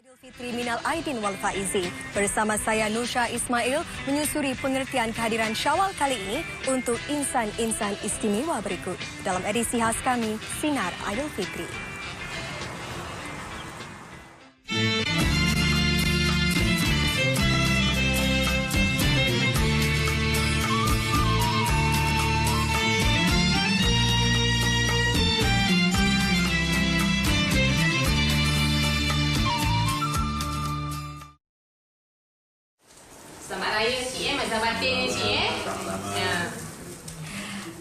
Aidilfitri Minal Aidin wal Faizi. Bersama saya Nusha Ismail menyusuri pengertian kehadiran Syawal kali ini untuk insan-insan istimewa berikut dalam edisi khas kami Sinar Aidilfitri. Selamat Raya Cik Mazhar batin Cik Ya.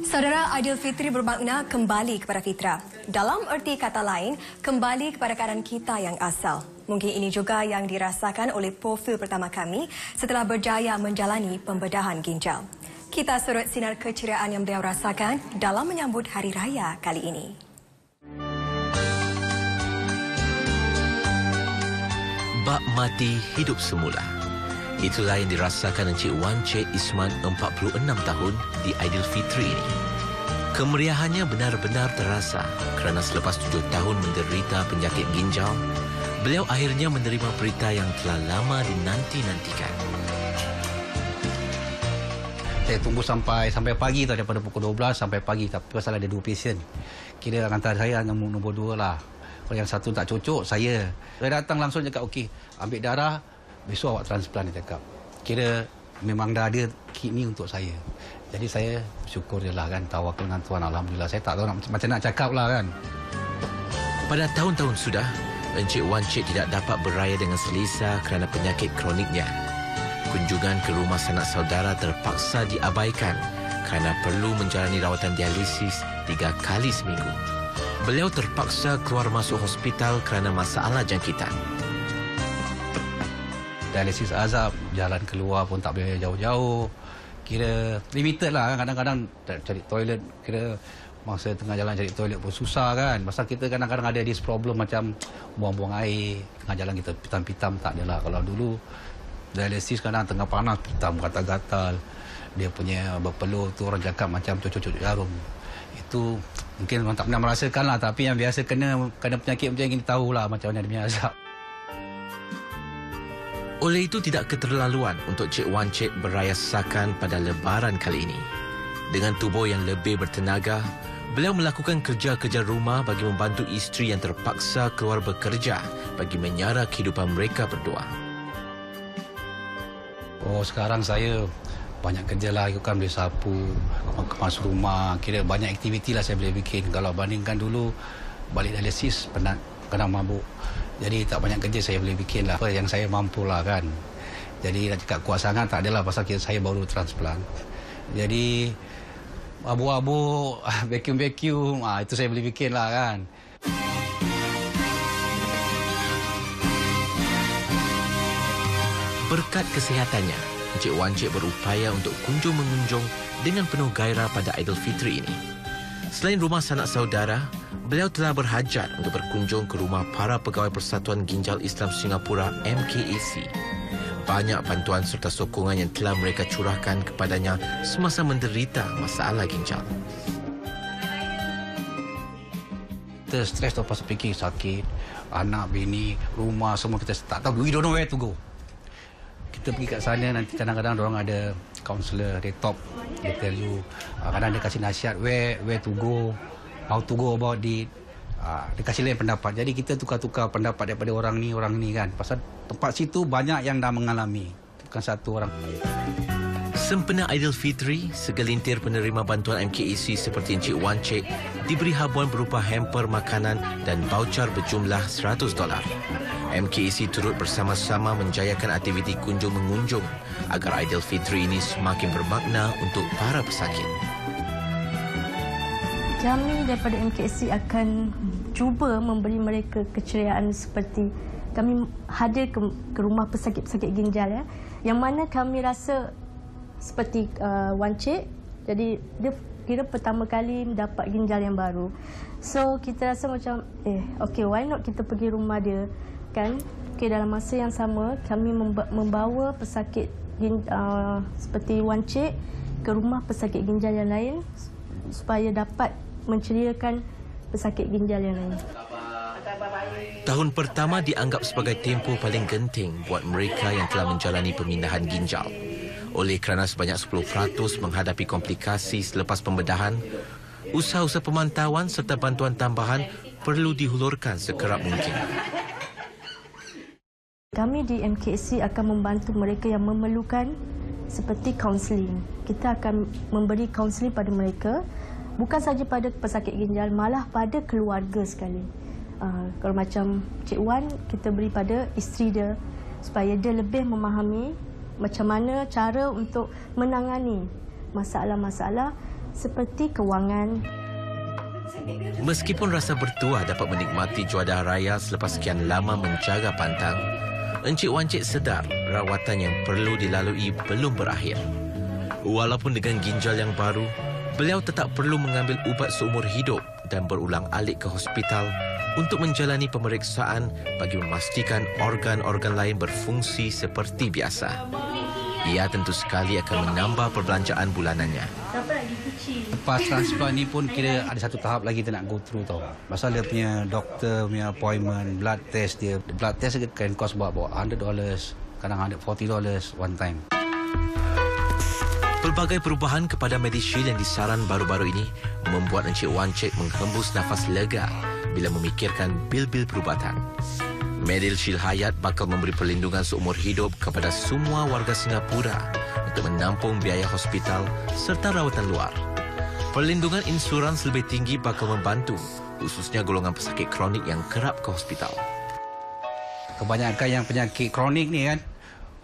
Saudara, Aidilfitri bermakna kembali kepada fitrah. Dalam erti kata lain, kembali kepada keadaan kita yang asal. Mungkin ini juga yang dirasakan oleh profil pertama kami setelah berjaya menjalani pembedahan ginjal. Kita sorot sinar keceriaan yang beliau rasakan dalam menyambut Hari Raya kali ini. Bak mati hidup semula. Itulah yang dirasakan Encik Wan Cik Isman 46 tahun di Aidilfitri ini. Kemeriahannya benar-benar terasa kerana selepas 7 tahun menderita penyakit ginjal, beliau akhirnya menerima berita yang telah lama dinanti-nantikan. Saya tunggu sampai pagi tu, daripada pukul 12 sampai pagi, tapi pasal ada 2 pasien. Kira antara saya nombor 2 lah. Kalau yang satu tak cocok, saya datang langsung cakap, okey, ambil darah, besok awak transplant, dia cakap. Kira memang dah ada kidney untuk saya. Jadi saya bersyukur je lah kan, tawakal dengan Tuhan. Alhamdulillah. Saya tak tahu macam nak cakap lah kan. Pada tahun-tahun sudah, Encik Wan Cik tidak dapat beraya dengan selesa kerana penyakit kroniknya. Kunjungan ke rumah sanak saudara terpaksa diabaikan kerana perlu menjalani rawatan dialisis 3 kali seminggu. Beliau terpaksa keluar masuk hospital kerana masalah jangkitan. Dialisis azab, jalan keluar pun tak boleh jauh-jauh. Kira limited lah kan. Kadang-kadang cari toilet, kira masa tengah jalan cari toilet pun susah kan. Pasal kita kadang-kadang ada this problem macam buang-buang air. Tengah jalan kita pitam-pitam, tak adalah. Kalau dulu dialisis kadang tengah panas, pitam gatal-gatal. Dia punya berpeluh tu orang cakap macam cucuk-cucuk jarum. Itu mungkin orang tak pernah merasakan lah. Tapi yang biasa kena penyakit macam ini tahulah macam mana dia punya azab. Oleh itu tidak keterlaluan untuk Cik Wan Cik berayasakan pada Lebaran kali ini. Dengan tubuh yang lebih bertenaga, beliau melakukan kerja-kerja rumah bagi membantu isteri yang terpaksa keluar bekerja bagi menyara kehidupan mereka berdua. Oh, sekarang saya banyak kerja lah, kan boleh sapu, kemas rumah, kira banyak aktiviti lah saya boleh bikin. Kalau bandingkan dulu balik dialisis penat, kadang mabuk. Jadi tak banyak kerja saya boleh bikin lah. Apa yang saya mampu lah kan. Jadi nak cakap kuat sangat tak adalah, pasal saya baru transplant. Jadi abu-abu, vacuum-vacuum, itu saya boleh bikin lah kan. Berkat kesihatannya, Encik Wan Cik berupaya untuk kunjung-mengunjung dengan penuh gairah pada Aidilfitri ini. Selain rumah sanak saudara, beliau telah berhajat untuk berkunjung ke rumah para pegawai Persatuan Ginjal Islam Singapura MKAC. Banyak bantuan serta sokongan yang telah mereka curahkan kepadanya semasa menderita masalah ginjal. Kita stres tu pasal fikir sakit, anak, bini, rumah, semua kita tak tahu. We don't know where to go. Kita pergi kat sana, nanti kadang-kadang orang ada counselor, they talk, they tell you, kadang dia kasih nasihat where to go, how to go about it. Dia kasih lain pendapat. Jadi kita tukar-tukar pendapat daripada orang ni kan. Pasal tempat situ banyak yang dah mengalami, bukan satu orang. Sempena Aidilfitri, segelintir penerima bantuan MKAC seperti Encik Wan Cik diberi habuan berupa hamper makanan dan voucher berjumlah $100. MKAC turut bersama-sama menjayakan aktiviti kunjung-mengunjung agar Aidilfitri ini semakin bermakna untuk para pesakit. Kami daripada MKAC akan cuba memberi mereka keceriaan seperti kami hadir ke rumah pesakit-pesakit ginjal ya, yang mana kami rasa seperti Wan Cik, jadi dia kira pertama kali mendapat ginjal yang baru. So kita rasa macam okay, why not kita pergi rumah dia kan. Okay, dalam masa yang sama kami membawa pesakit seperti Wan Cik ke rumah pesakit ginjal yang lain supaya dapat menceriakan pesakit ginjal yang lain. Tahun pertama dianggap sebagai tempoh paling genting buat mereka yang telah menjalani pemindahan ginjal. Oleh kerana sebanyak 10% menghadapi komplikasi selepas pembedahan, usaha-usaha pemantauan serta bantuan tambahan perlu dihulurkan sekerap mungkin. Kami di MKSC akan membantu mereka yang memerlukan seperti kaunseling. Kita akan memberi kaunseling pada mereka, bukan saja pada pesakit ginjal, malah pada keluarga sekali. Kalau macam Cik Wan, kita beri pada isteri dia supaya dia lebih memahami macam mana cara untuk menangani masalah-masalah seperti kewangan. Meskipun rasa bertuah dapat menikmati juadah raya selepas sekian lama menjaga pantang, Encik Wan Cik sedar rawatan yang perlu dilalui belum berakhir. Walaupun dengan ginjal yang baru, beliau tetap perlu mengambil ubat seumur hidup dan berulang-alik ke hospital untuk menjalani pemeriksaan bagi memastikan organ-organ lain berfungsi seperti biasa. Ia tentu sekali akan menambah perbelanjaan bulanannya. Lepas transplant ni pun kira ada satu tahap lagi kita nak go through tau. Pasal dia punya doktor punya appointment, blood test dia. Blood test dia kan cost bawa $100, kadang $140 one time. Pelbagai perubahan kepada Medishield yang disaran baru-baru ini membuat Encik Wan Cik menghembus nafas lega bila memikirkan bil-bil perubatan. Medishield Hayat bakal memberi perlindungan seumur hidup kepada semua warga Singapura untuk menampung biaya hospital serta rawatan luar. Perlindungan insurans lebih tinggi bakal membantu, khususnya golongan pesakit kronik yang kerap ke hospital. Kebanyakan yang penyakit kronik ni kan,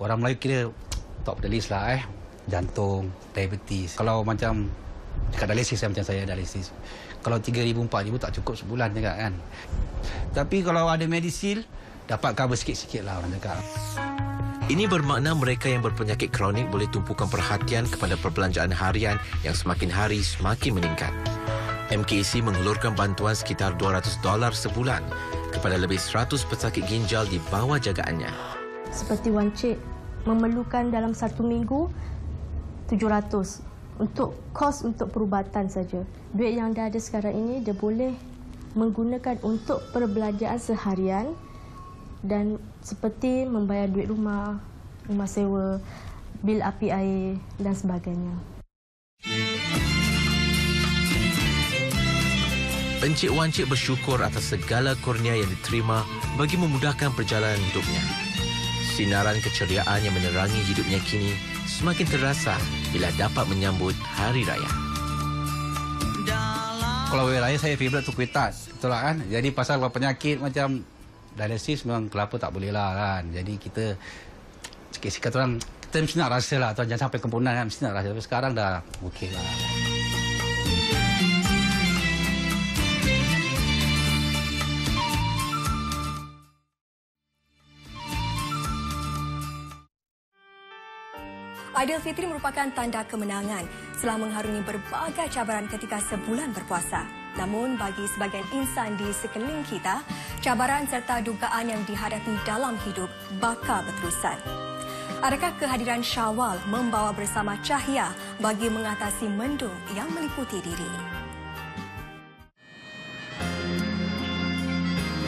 orang Melayu kira top the list lah jantung, diabetes. Kalau macam dekat dialisis macam saya dialisis. Kalau 3,000 4,000 tak cukup sebulan juga kan. Tapi kalau ada Medishield dapat cover sikit-sikit lah orang cakap. Ini bermakna mereka yang berpenyakit kronik boleh tumpukan perhatian kepada perbelanjaan harian yang semakin hari semakin meningkat. MKC menghulurkan bantuan sekitar $200 sebulan kepada lebih 100 pesakit ginjal di bawah jagaannya. Seperti Wan Cik memerlukan dalam 1 minggu 700 untuk kos untuk perubatan saja. Duit yang dah ada sekarang ini dia boleh menggunakan untuk perbelanjaan seharian dan seperti membayar duit rumah sewa, bil api air dan sebagainya. Encik Wan Cik bersyukur atas segala kurnia yang diterima bagi memudahkan perjalanan hidupnya. Sinaran keceriaan yang menerangi hidupnya kini semakin terasa bila dapat menyambut Hari Raya. Kalau Hari Raya saya favourite tu kuih tart. Betul lah kan? Jadi pasal penyakit macam dialisis memang kelapa tak boleh lah kan. Jadi kita sikit-sikit orang kita mesti nak rasa lah. Jangan sampai kempunan kan. Mesti nak rasa. Tapi sekarang dah okey lah. Aidilfitri merupakan tanda kemenangan setelah mengharungi berbagai cabaran ketika sebulan berpuasa. Namun bagi sebagian insan di sekeliling kita, cabaran serta dugaan yang dihadapi dalam hidup bakal berterusan. Adakah kehadiran Syawal membawa bersama cahaya bagi mengatasi mendung yang meliputi diri?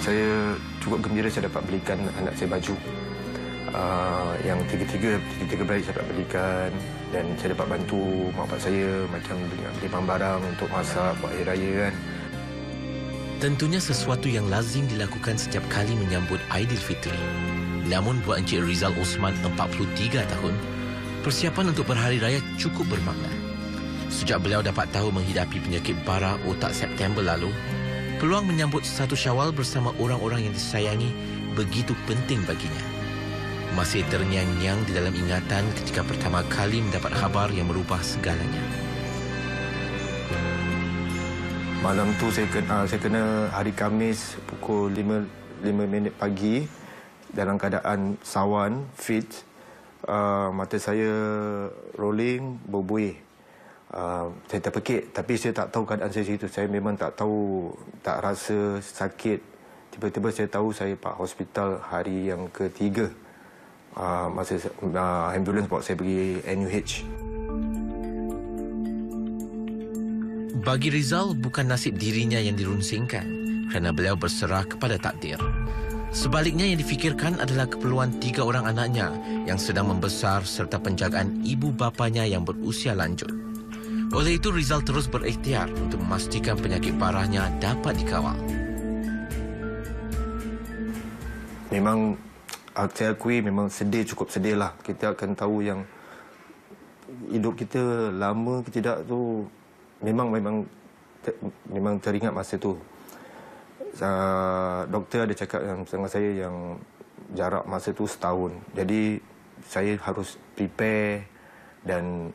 Saya cukup gembira saya dapat belikan anak saya baju. Yang tiga balik saya dapat belikan dan saya dapat bantu mak bapak saya macam beli barang untuk masak buat hari raya kan. Tentunya sesuatu yang lazim dilakukan setiap kali menyambut Aidilfitri. Namun buat Encik Rizal Osman 43 tahun, persiapan untuk berhari raya cukup bermakna. Sejak beliau dapat tahu menghidapi penyakit bara otak September lalu, peluang menyambut 1 Syawal bersama orang-orang yang disayangi begitu penting baginya. Masih terngiang-ngiang di dalam ingatan ketika pertama kali mendapat khabar yang merubah segalanya. Malam tu saya kena hari Khamis pukul 5 pagi dalam keadaan sawan, fit. Mata saya rolling, berbuih. Saya terpekik tapi saya tak tahu keadaan saya situ. Saya memang tak tahu, tak rasa sakit. Tiba-tiba saya tahu saya pak hospital hari yang ketiga. Masa ambulans bawa saya pergi NUH. Bagi Rizal, bukan nasib dirinya yang dirunsingkan. kerana beliau berserah kepada takdir. Sebaliknya yang difikirkan adalah keperluan 3 orang anaknya yang sedang membesar serta penjagaan ibu bapanya yang berusia lanjut. Oleh itu, Rizal terus berikhtiar untuk memastikan penyakit parahnya dapat dikawal. Memang saya akui memang sedih, cukup sedih lah. Kita akan tahu yang hidup kita lama ke tidak tu memang teringat masa tu. Doktor ada cakap dengan saya yang jarak masa tu setahun. Jadi saya harus prepare dan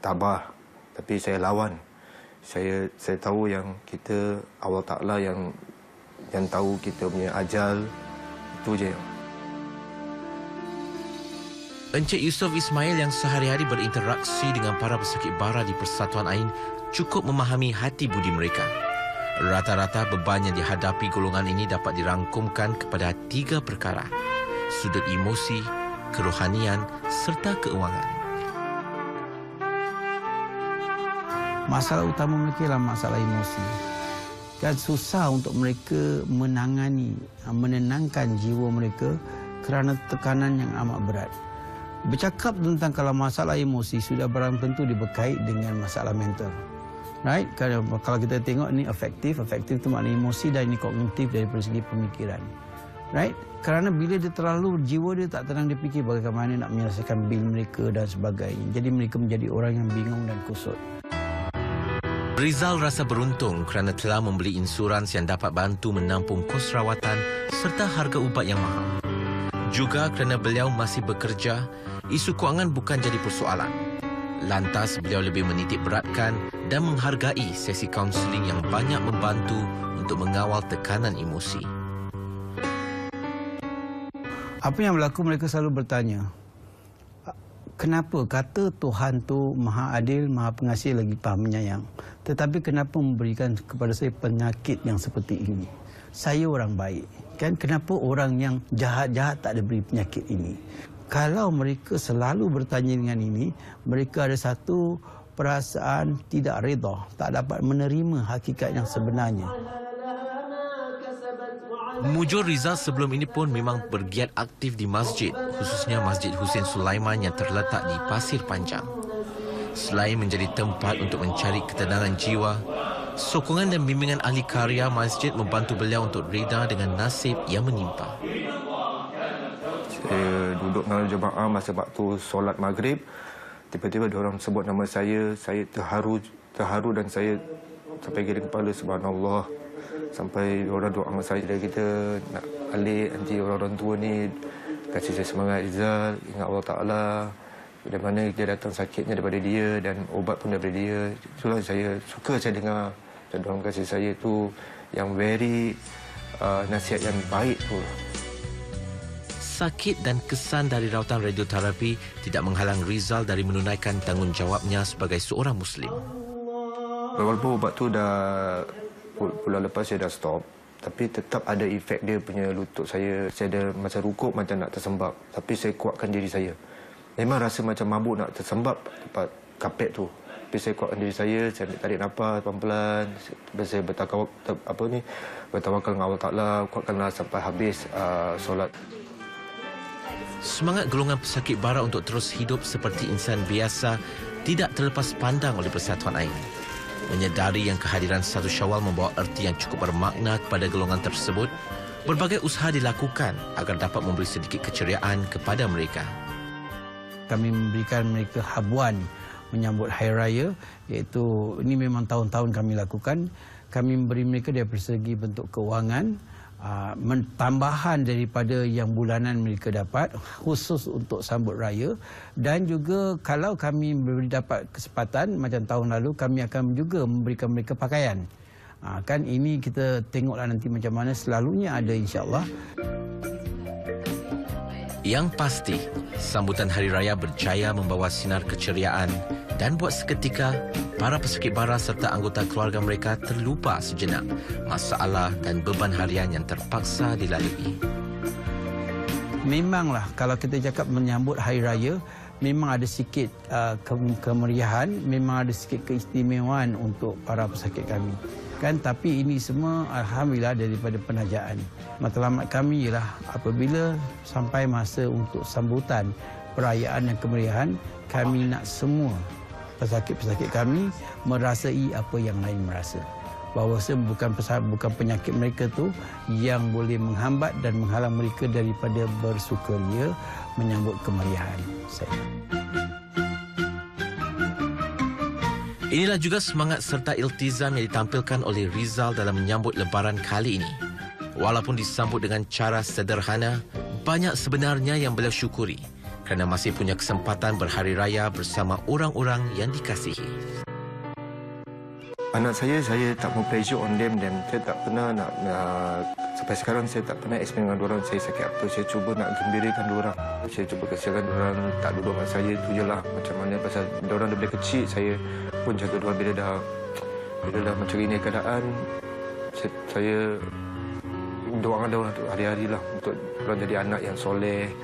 tabah. Tapi saya lawan. Saya tahu yang kita Allah Ta'ala yang tahu kita punya ajal. Itu je. Encik Yusof Ismail yang sehari-hari berinteraksi dengan para pesakit bara di Persatuan Ain cukup memahami hati budi mereka. Rata-rata beban yang dihadapi golongan ini dapat dirangkumkan kepada 3 perkara: sudut emosi, kerohanian serta keuangan. Masalah utama mereka ialah masalah emosi. Kan susah untuk mereka menenangkan jiwa mereka kerana tekanan yang amat berat. Bercakap tentang kalau masalah emosi sudah barang tentu berkait dengan masalah mental. Right? Kalau kita tengok ni afektif itu maknanya emosi dan ini kognitif dari segi pemikiran. Right? Kerana bila dia terlalu jiwa dia tak tenang, dia fikir bagaimana nak menyelesaikan bil mereka dan sebagainya. Jadi mereka menjadi orang yang bingung dan kusut. Rizal rasa beruntung kerana telah membeli insurans yang dapat bantu menampung kos rawatan serta harga ubat yang mahal. Juga kerana beliau masih bekerja, isu kewangan bukan jadi persoalan. Lantas beliau lebih menitik beratkan dan menghargai sesi kaunseling yang banyak membantu untuk mengawal tekanan emosi. Apa yang berlaku, mereka selalu bertanya, kenapa kata Tuhan tu Maha Adil, Maha Pengasih lagi Maha Penyayang, tetapi kenapa memberikan kepada saya penyakit yang seperti ini? Saya orang baik. Kan kenapa orang yang jahat-jahat tak ada beri penyakit ini? Kalau mereka selalu bertanya dengan ini, mereka ada satu perasaan tidak redha, tak dapat menerima hakikat yang sebenarnya. Mujur Rizal sebelum ini pun memang bergiat aktif di masjid, khususnya Masjid Hussein Sulaiman yang terletak di Pasir Panjang. Selain menjadi tempat untuk mencari ketenangan jiwa, sokongan dan bimbingan ahli karya masjid membantu beliau untuk reda dengan nasib yang menimpa. Saya duduk dalam jemaah masa waktu solat maghrib. Tiba-tiba diorang sebut nama saya terharu dan saya sampai giring kepala, subhanallah. Sampai orang doa dengan saya, kita nak alik nanti orang-orang tua ni kasih saya semangat, Rizal, ingat Allah Ta'ala. Dari mana dia datang sakitnya daripada dia dan obat pun daripada dia. Itulah saya suka saya dengar dan diorang kasih saya tu yang very nasihat yang baik tu. Sakit dan kesan dari rawatan radioterapi tidak menghalang Rizal dari menunaikan tanggungjawabnya sebagai seorang Muslim. Walaupun ubat tu dah bulan lepas saya dah stop, tapi tetap ada efek dia punya lutut saya. Saya ada macam rukuk macam nak tersembab, tapi saya kuatkan diri saya. Memang rasa macam mabuk nak tersembab tempat kapet tu. Tapi saya kuatkan diri saya tarik nafas pelan-pelan. Saya bertawakal dengan Allah Ta'ala, kuatkanlah sampai habis solat. Semangat golongan pesakit bara untuk terus hidup seperti insan biasa tidak terlepas pandang oleh Persatuan Ain. Menyedari yang kehadiran 1 Syawal membawa erti yang cukup bermakna kepada golongan tersebut, berbagai usaha dilakukan agar dapat memberi sedikit keceriaan kepada mereka. Kami memberikan mereka habuan menyambut Hari Raya, iaitu ini memang tahun-tahun kami lakukan. Kami memberi mereka dari segi bentuk kewangan, tambahan daripada yang bulanan mereka dapat khusus untuk sambut raya, dan juga kalau kami dapat kesempatan macam tahun lalu, kami akan juga memberikan mereka pakaian. Kan ini kita tengoklah nanti macam mana, selalunya ada insya-Allah. Yang pasti, sambutan Hari Raya berjaya membawa sinar keceriaan dan buat seketika para pesakit bara serta anggota keluarga mereka terlupa sejenak masalah dan beban harian yang terpaksa dilalui. Memanglah kalau kita cakap menyambut Hari Raya, memang ada sikit kemeriahan, memang ada sikit keistimewaan untuk para pesakit kami. kan, tapi ini semua alhamdulillah daripada penajaan. Matlamat kami ialah apabila sampai masa untuk sambutan perayaan dan kemeriahan, kami nak semua pesakit-pesakit kami merasai apa yang lain merasa. Bahawa bukan penyakit mereka tu yang boleh menghambat dan menghalang mereka daripada bersukaria menyambut kemeriahan saya. Inilah juga semangat serta iltizam yang ditampilkan oleh Rizal dalam menyambut Lebaran kali ini. Walaupun disambut dengan cara sederhana, banyak sebenarnya yang beliau syukuri kerana masih punya kesempatan berhari raya bersama orang-orang yang dikasihi. Anak saya tak mau pressure on them dan saya tak pernah nak sampai sekarang saya tak pernah explain dengan diorang saya sakit apa. Saya cuba nak gembirakan diorang. Saya cuba kasihan diorang tak duduk dengan saya, tu je lah. Macam mana pasal diorang daripada kecil saya pun jaga diorang bila dah macam ini keadaan. Saya doakan diorang hari-hari lah untuk diorang jadi anak yang soleh.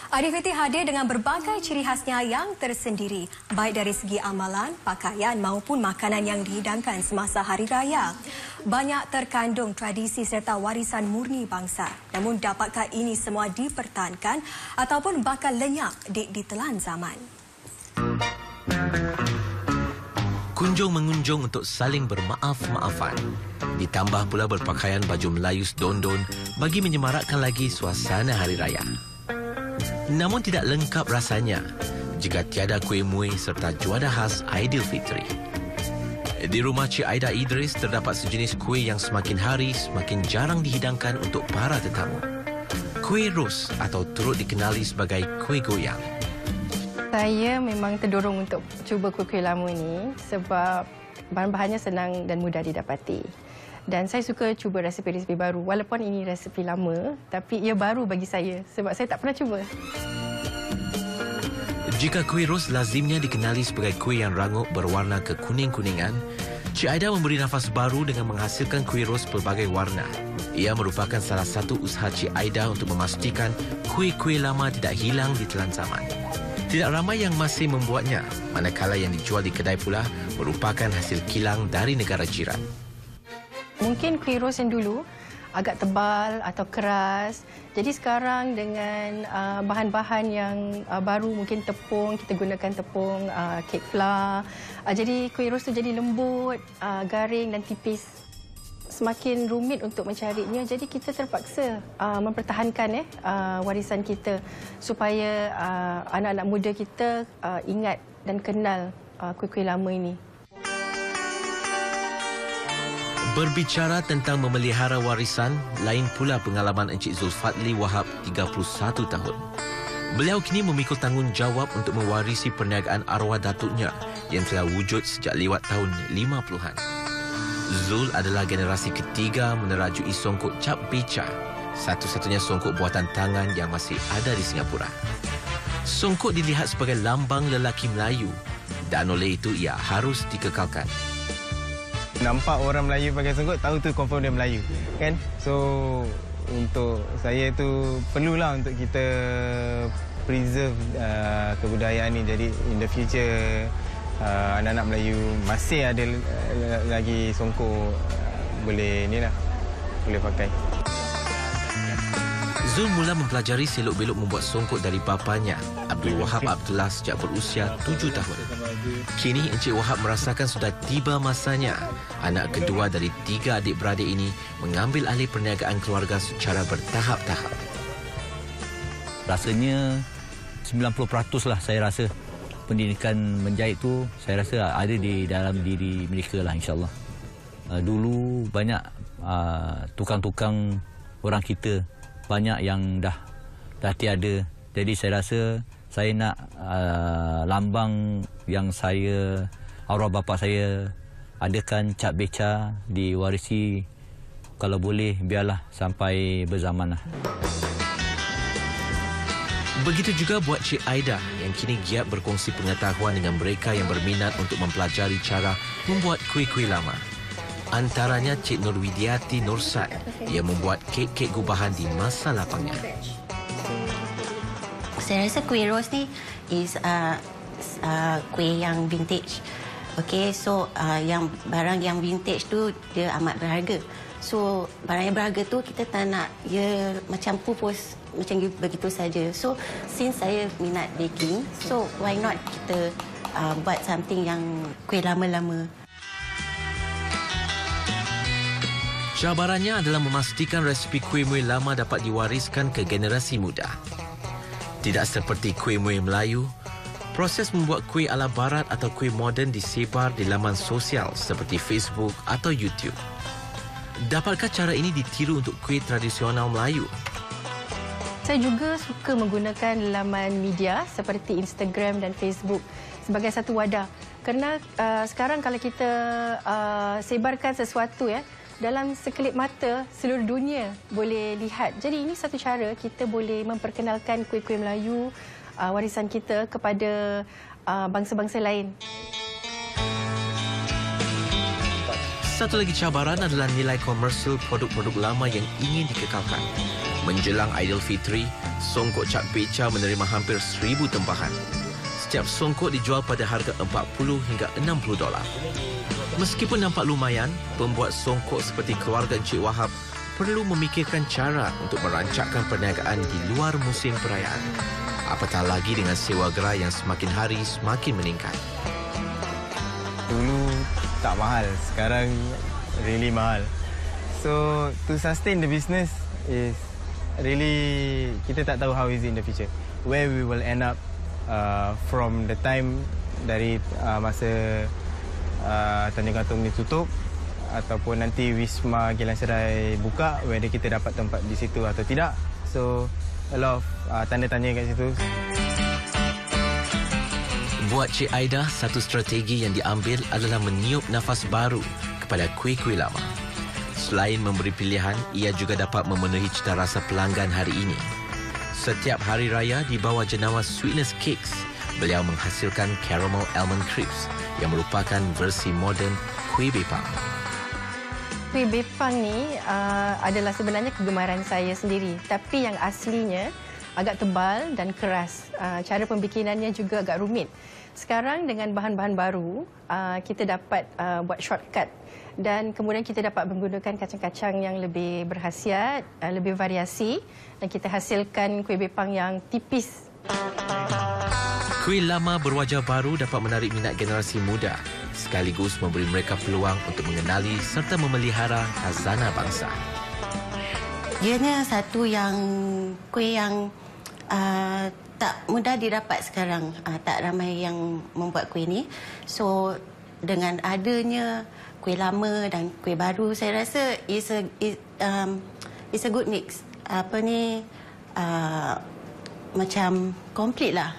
Aidilfitri hadir dengan berbagai ciri khasnya yang tersendiri, baik dari segi amalan, pakaian maupun makanan yang dihidangkan semasa Hari Raya. Banyak terkandung tradisi serta warisan murni bangsa. Namun dapatkah ini semua dipertahankan ataupun bakal lenyap ditelan zaman? Kunjung-mengunjung untuk saling bermaaf-maafan. Ditambah pula berpakaian baju Melayu sedondon bagi menyemarakkan lagi suasana Hari Raya. Namun tidak lengkap rasanya jika tiada kuih muih serta juada khas Aidilfitri. Di rumah Cik Aida Idris terdapat sejenis kuih yang semakin hari semakin jarang dihidangkan untuk para tetamu. Kuih ros atau turut dikenali sebagai kuih goyang. Saya memang terdorong untuk cuba kuih-kuih lama ini sebab bahan-bahannya senang dan mudah didapati. Dan saya suka cuba resepi-resepi baru. Walaupun ini resepi lama, tapi ia baru bagi saya sebab saya tak pernah cuba. Jika kuih ros lazimnya dikenali sebagai kuih yang rangup berwarna kekuning-kuningan, Cik Aida memberi nafas baru dengan menghasilkan kuih ros pelbagai warna. Ia merupakan salah satu usaha Cik Aida untuk memastikan kuih-kuih lama tidak hilang di telan zaman. Tidak ramai yang masih membuatnya, manakala yang dijual di kedai pula merupakan hasil kilang dari negara jiran. Mungkin kuih ros yang dulu agak tebal atau keras. Jadi sekarang dengan bahan-bahan yang baru, mungkin tepung, kita gunakan tepung, cake flour. Jadi kuih ros tu jadi lembut, garing dan tipis. Semakin rumit untuk mencarinya, jadi kita terpaksa mempertahankan warisan kita supaya anak-anak muda kita ingat dan kenal kuih-kuih lama ini. Berbicara tentang memelihara warisan, lain pula pengalaman Encik Zulfadli Wahab 31 tahun. Beliau kini memikul tanggungjawab untuk mewarisi perniagaan arwah datuknya yang telah wujud sejak lewat tahun 50-an. Zul adalah generasi ketiga menerajui songkok cap beca, satu-satunya songkok buatan tangan yang masih ada di Singapura. Songkok dilihat sebagai lambang lelaki Melayu dan oleh itu ia harus dikekalkan. Nampak orang Melayu pakai songkok, tahu tu confirm dia Melayu, kan? So, untuk saya tu perlulah untuk kita preserve kebudayaan ni. Jadi, in the future, anak-anak Melayu masih ada lagi songkok boleh pakai. Zul mula mempelajari selok-belok membuat songkok dari bapanya, Abdul Wahab Abdullah, sejak berusia 7 tahun. Kini Encik Wahab merasakan sudah tiba masanya anak kedua dari 3 adik-beradik ini mengambil alih perniagaan keluarga secara bertahap-tahap. Rasanya 90% lah saya rasa pendidikan menjahit tu saya rasa ada di dalam diri mereka lah, insyaAllah. Dulu banyak tukang-tukang orang kita banyak yang dah tiada. Jadi saya rasa saya nak lambang yang arwah bapa saya adakan cap beca diwarisi, kalau boleh biarlah sampai berzaman lah. Begitu juga buat Cik Aida yang kini giat berkongsi pengetahuan dengan mereka yang berminat untuk mempelajari cara membuat kuih-kuih lama. Antaranya Cik Nurwidiati Nursad yang membuat kek-kek gubahan di masa lapangnya. Saya rasa kuih ros ni is kuih yang vintage. Okay, so yang barang yang vintage tu dia amat berharga. So barang yang berharga tu kita tak nak dia macam pupus macam begitu saja. So since saya minat baking, so why not kita buat something yang kuih lama-lama. Cabarannya adalah memastikan resipi kuih muih lama dapat diwariskan ke generasi muda. Tidak seperti kuih muih Melayu, proses membuat kuih ala barat atau kuih moden disebar di laman sosial seperti Facebook atau YouTube. Dapatkah cara ini ditiru untuk kuih tradisional Melayu? Saya juga suka menggunakan laman media seperti Instagram dan Facebook sebagai satu wadah. Kerana sekarang kalau kita sebarkan sesuatu dalam sekelip mata seluruh dunia boleh lihat. Jadi ini satu cara kita boleh memperkenalkan kuih-kuih Melayu warisan kita kepada bangsa-bangsa lain. Satu lagi cabaran adalah nilai komersial produk-produk lama yang ingin dikekalkan. Menjelang Aidilfitri, songkok cap beca menerima hampir 1,000 tempahan. Setiap songkok dijual pada harga $40 hingga $60. Meskipun nampak lumayan, pembuat songkok seperti keluarga Encik Wahab perlu memikirkan cara untuk merancangkan perniagaan di luar musim perayaan. Apatah lagi dengan sewa gerai yang semakin hari semakin meningkat. Dulu tak mahal, sekarang really mahal. So to sustain the business is really kita tak tahu how is it in the future. Where we will end up from the time dari masa Tanjung Katong ni tutup ataupun nanti Wisma Geylang Serai buka, whether kita dapat tempat di situ atau tidak. So a lot of tanda-tanya kat situ. Buat Cik Aida, satu strategi yang diambil adalah meniup nafas baru kepada kuih-kuih lama. Selain memberi pilihan, ia juga dapat memenuhi cita rasa pelanggan hari ini. Setiap hari raya di bawah jenama Sweetness Cakes, beliau menghasilkan Caramel Almond Crisps yang merupakan versi moden kuih bepang. Kuih bepang ni adalah sebenarnya kegemaran saya sendiri. Tapi yang aslinya agak tebal dan keras. Cara pembikinannya juga agak rumit. Sekarang dengan bahan-bahan baru, kita dapat buat shortcut. Dan kemudian kita dapat menggunakan kacang-kacang yang lebih berkhasiat, lebih variasi. Dan kita hasilkan kuih bepang yang tipis. Kuih lama berwajah baru dapat menarik minat generasi muda, sekaligus memberi mereka peluang untuk mengenali serta memelihara khazanah bangsa. Ianya satu yang kuih yang tak mudah didapat sekarang. Tak ramai yang membuat kuih ni. So dengan adanya kuih lama dan kuih baru, saya rasa it's a good mix. Macam komplit lah.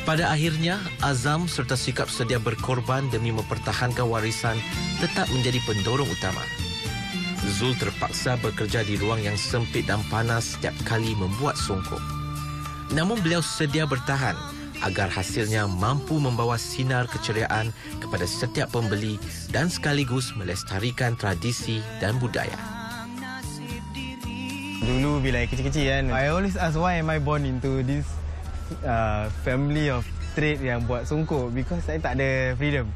Pada akhirnya, azam serta sikap sedia berkorban demi mempertahankan warisan tetap menjadi pendorong utama. Zul terpaksa bekerja di ruang yang sempit dan panas setiap kali membuat songkok. Namun beliau sedia bertahan agar hasilnya mampu membawa sinar keceriaan kepada setiap pembeli dan sekaligus melestarikan tradisi dan budaya. Dulu bila kecil-kecil kan, I always ask why am I born into this family of trade yang buat songkok, because saya tak ada freedom.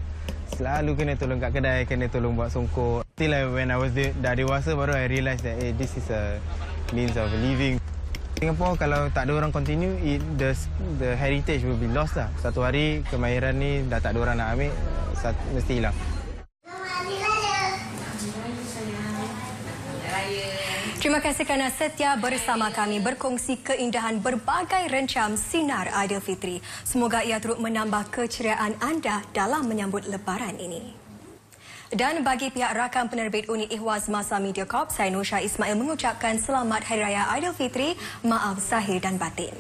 Selalu kena tolong kat kedai, kena tolong buat songkok. Till when I was dah dewasa baru I realise that this is a means of living. Singapore kalau tak ada orang continue, the heritage will be lost lah. Satu hari kemahiran ni dah tak ada orang nak ambil, mesti hilang. Terima kasih kerana setia bersama kami berkongsi keindahan berbagai rencam sinar Aidilfitri. Semoga ia turut menambah keceriaan anda dalam menyambut Lebaran ini. Dan bagi pihak rakan penerbit unit Ihwaz Masa Media Corp, saya Nusha Ismail mengucapkan selamat Hari Raya Aidilfitri, maaf zahir dan batin.